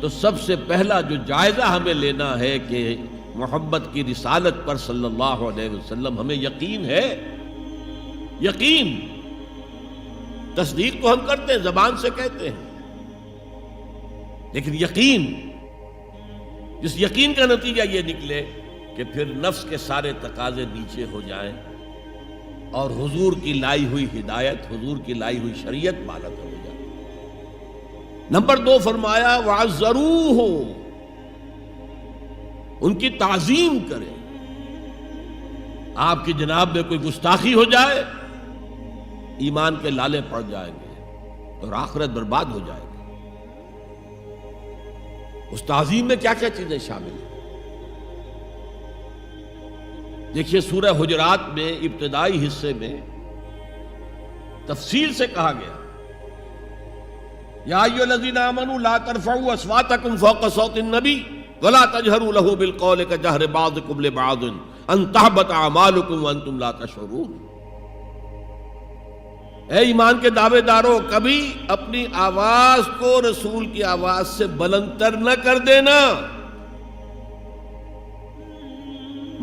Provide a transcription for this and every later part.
تو سب سے پہلا جو جائزہ ہمیں لینا ہے کہ محمد کی رسالت پر صلی اللہ علیہ وسلم ہمیں یقین ہے. یقین، تصدیق تو ہم کرتے ہیں، زبان سے کہتے ہیں، لیکن یقین، جس یقین کا نتیجہ یہ نکلے کہ پھر نفس کے سارے تقاضے نیچے ہو جائیں اور حضور کی لائی ہوئی ہدایت، حضور کی لائی ہوئی شریعت بالغ ہو جائے. نمبر 2 فرمایا وَعَزَّرُوهُ، ان کی تعظیم کریں. آپ کی جناب میں کوئی گستاخی ہو جائے، ایمان کے لالے پڑ جائیں گے اور آخرت برباد ہو جائے گی. اس تعظیم میں کیا کیا چیزیں شامل ہیں؟ دیکھیے سورہ حجرات میں ابتدائی حصے میں تفصیل سے کہا گیا یا ایھا الذین آمنوا لا ترفعوا اصواتکم فوق صوت النبی ولا تجہروا له بالقول کجہر بعضکم لبعض ان تحبط اعمالکم وانتم لا تشعرون. اے ایمان کے دعوے دارو، کبھی اپنی آواز کو رسول کی آواز سے بلندتر نہ کر دینا،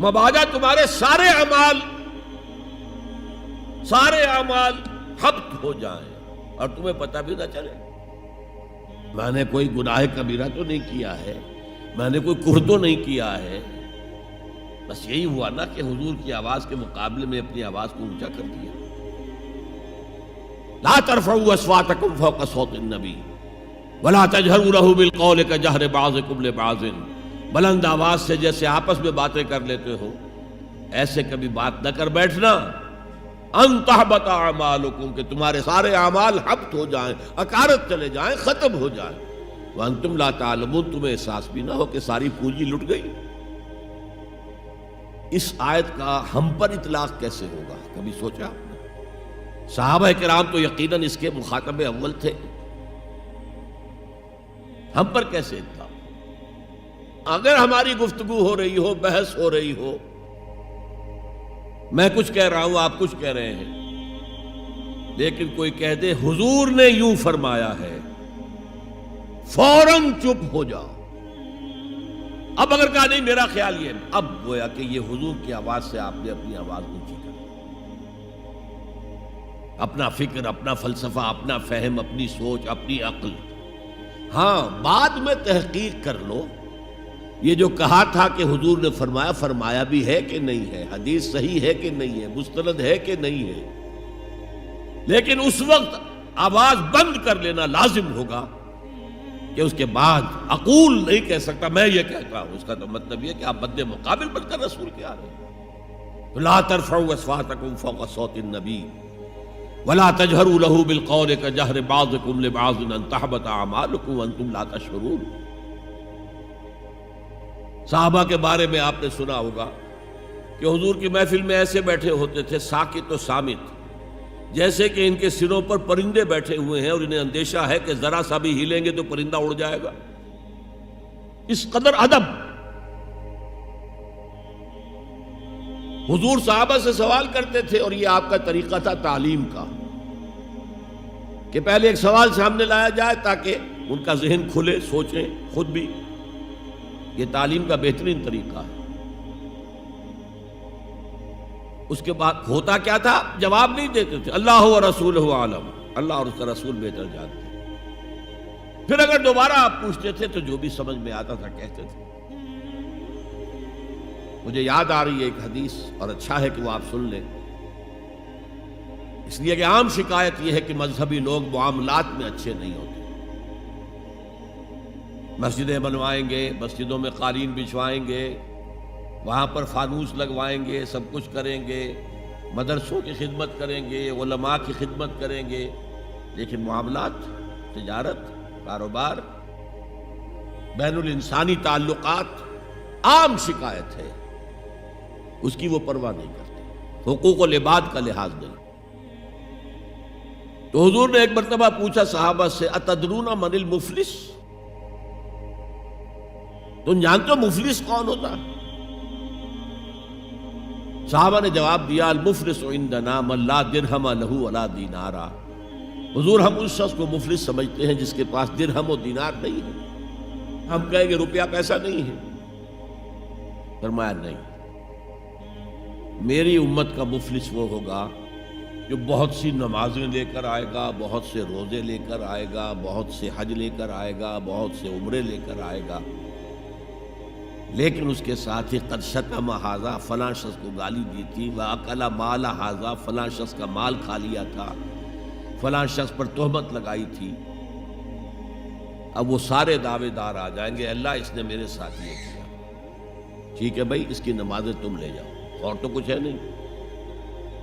مبادا تمہارے سارے اعمال حبط ہو جائیں اور تمہیں پتہ بھی نہ چلے. میں نے کوئی گناہ کبیرہ تو نہیں کیا ہے، میں نے کوئی کفر تو نہیں کیا ہے، بس یہی ہوا نا کہ حضور کی آواز کے مقابلے میں اپنی آواز کو اونچا کر دیا. لا ترفعوا اصواتکم فوق صوت النبی ولا تجہروا له بالقول کجہر بعضکم لبعض، بلند آواز سے جیسے آپس میں باتیں کر لیتے ہو ایسے کبھی بات نہ کر بیٹھنا. ان تحبط اعمالکم، کہ تمہارے سارے اعمال حبط ہو جائیں، اکارت چلے جائیں، ختم ہو جائیں. وانتم لا تعلمون، تمہیں احساس بھی نہ ہو کہ ساری پونجی لٹ گئی. اس آیت کا ہم پر اطلاق کیسے ہوگا؟ کبھی سوچا؟ صحابہ کرام تو یقیناً اس کے مخاطب اول تھے، ہم پر کیسے اطلاق؟ اگر ہماری گفتگو ہو رہی ہو، بحث ہو رہی ہو، میں کچھ کہہ رہا ہوں، آپ کچھ کہہ رہے ہیں، لیکن کوئی کہہ دے حضور نے یوں فرمایا ہے، فوراً چپ ہو جاؤ. اب اگر کہا نہیں میرا خیال یہ، اب گویا کہ یہ حضور کی آواز سے آپ نے اپنی آواز اونچی کر، اپنا فکر، اپنا فلسفہ، اپنا فہم، اپنی سوچ، اپنی عقل. ہاں بعد میں تحقیق کر لو، یہ جو کہا تھا کہ حضور نے فرمایا، فرمایا بھی ہے کہ نہیں ہے، حدیث صحیح ہے کہ نہیں ہے، مستند ہے کہ نہیں ہے. لیکن اس وقت آواز بند کر لینا لازم ہوگا کہ اس کے بعد اقول نہیں کہہ سکتا میں یہ کہتا ہوں. اس کا تو مطلب یہ کہ آپ مد مقابل بن کر رسول کے آ رہے ہیں. لا ترفعوا اصواتکم فوق صوت النبی ولا تجہروا له بالقول کجہر بعضکم لبعض ان تحبط اعمالکم وانتم لا تشعرون. صحابہ کے بارے میں آپ نے سنا ہوگا کہ حضور کی محفل میں ایسے بیٹھے ہوتے تھے ساکت و صامت، جیسے کہ ان کے سروں پر پرندے بیٹھے ہوئے ہیں اور انہیں اندیشہ ہے کہ ذرا سا بھی ہلیں گے تو پرندہ اڑ جائے گا. اس قدر ادب. حضور صحابہ سے سوال کرتے تھے اور یہ آپ کا طریقہ تھا تعلیم کا کہ پہلے ایک سوال سامنے لایا جائے تاکہ ان کا ذہن کھلے، سوچیں خود بھی. یہ تعلیم کا بہترین طریقہ ہے. اس کے بعد ہوتا کیا تھا؟ جواب نہیں دیتے تھے، اللہ و رسولہ عالم، اللہ اور اس کا رسول بہتر جانتے. پھر اگر دوبارہ آپ پوچھتے تھے تو جو بھی سمجھ میں آتا تھا کہتے تھے. مجھے یاد آ رہی ہے ایک حدیث اور اچھا ہے کہ وہ آپ سن لیں، اس لیے کہ عام شکایت یہ ہے کہ مذہبی لوگ معاملات میں اچھے نہیں ہوتے. مسجدیں بنوائیں گے، مسجدوں میں قالین بچھوائیں گے، وہاں پر فانوس لگوائیں گے، سب کچھ کریں گے، مدرسوں کی خدمت کریں گے، علماء کی خدمت کریں گے، لیکن معاملات، تجارت، کاروبار، بین الانسانی تعلقات عام شکایت ہے، اس کی وہ پرواہ نہیں کرتے، حقوق العباد کا لحاظ نہیں. تو حضور نے ایک مرتبہ پوچھا صحابہ سے اتدرون من المفلس، تم جانتے ہو مفلس کون ہوتا؟ صحابہ نے جواب دیا المفلس عندنا من لا درہم لہ ولا دینارا. حضور ہم اس شخص کو مفلس سمجھتے ہیں جس کے پاس درہم و دینار نہیں ہے. ہم کہیں گے روپیہ پیسہ نہیں ہے. فرمایا نہیں، میری امت کا مفلس وہ ہوگا جو بہت سی نمازیں لے کر آئے گا، بہت سے روزے لے کر آئے گا، بہت سے حج لے کر آئے گا، بہت سے عمرے لے کر آئے گا، لیکن اس کے ساتھ ہی قد شتم ھذا، فلاں شخص کو گالی دی تھی، واکل مال ھذا، فلاں شخص کا مال کھا لیا تھا، فلاں شخص پر تہمت لگائی تھی. اب وہ سارے دعوے دار آ جائیں گے، اللہ اس نے میرے ساتھ یہ کیا. ٹھیک ہے بھائی، اس کی نمازیں تم لے جاؤ، اور تو کچھ ہے نہیں،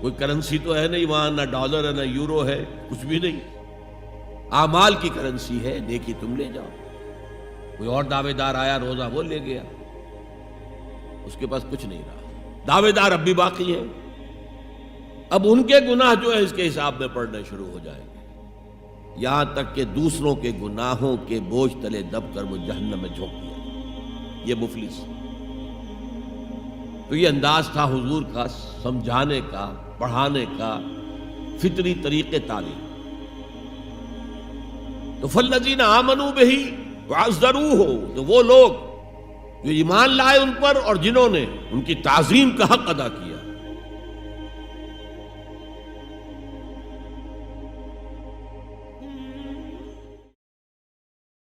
کوئی کرنسی تو ہے نہیں وہاں، نہ ڈالر ہے نہ یورو ہے، کچھ بھی نہیں، اعمال کی کرنسی ہے، نیکی تم لے جاؤ. کوئی اور دعوے دار آیا، روزہ وہ لے گیا، اس کے پاس کچھ نہیں رہا. دعوے دار اب بھی باقی ہیں، اب ان کے گناہ جو ہے اس کے حساب میں پڑنے شروع ہو جائیں گے، یہاں تک کہ دوسروں کے گناہوں کے بوجھ تلے دب کر وہ جہنم میں جھونک دیا. یہ مفلس. تو یہ انداز تھا حضور کا سمجھانے کا، پڑھانے کا، فطری طریقے تعلیم. تو فالذین آمنوا بہ وعزروہ، تو وہ لوگ جو ایمان لائے ان پر اور جنہوں نے ان کی تعظیم کا حق ادا کیا.